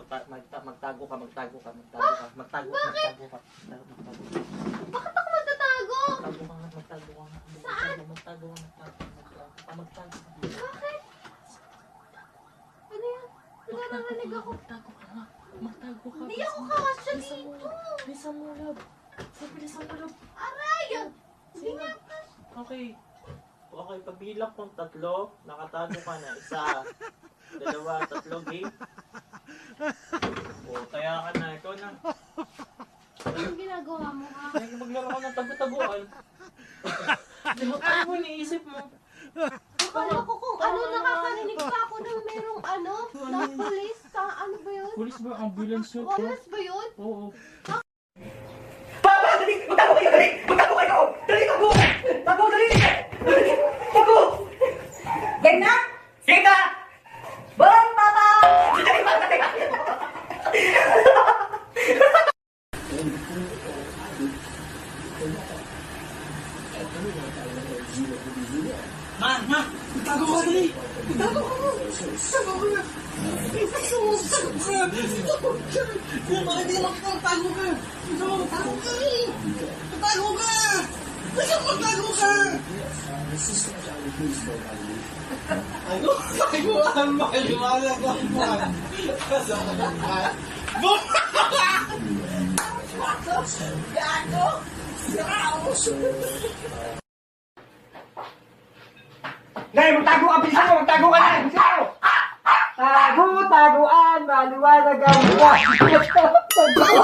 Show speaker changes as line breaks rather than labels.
Magtago ka.
Bakit?
Magtago ka.
Bakit ako magtatago?
Magtago ka.
Saan?
Magtago ka.
Bakit? Ano yan? Narinig ako.
Magtago ka.
Hindi ako kakasya dito.
Bilisan mo, love. Bilisan mo, love.
Aray! Hindi nga ako.
Okay. Okay, pagbilang kong 3, nakatago ka na. 1, 2, 3, game. O, kaya ka na. Ikaw na.
Anong ginagawa mo ha?
Ay, maglaro ka ng tago-taguan. Di mo tayo mo iniisip mo.
Akala ko kung ano, nakakarinig pa ako na merong ano, na police sa ano ba yun?
Police ba? Ambulance yun?
Police ba yun?
Oo.
Papa! Dali! Magtago kayo! Dali! Magtago kayo! Dali! Tago! Tago! Dali! Tago! Game na? Sige ka! Bon, Papa! Dali! Dali! Ma! Ma! Magtago ka! Dali! Magtago ka! Magtago ka! Kung bakit hindi naman kita magtago ka? Gusto mo magtago ka eh! Magtago ka! Gusto mo magtago ka! Ano? Tago ang maliwanag ang buwan! Kasama ka! Gago! Dahil magtago ka! Bilisan mo! Magtago ka na! Bilisan mo! Tago-taguan, maliwanag ang buwan. No.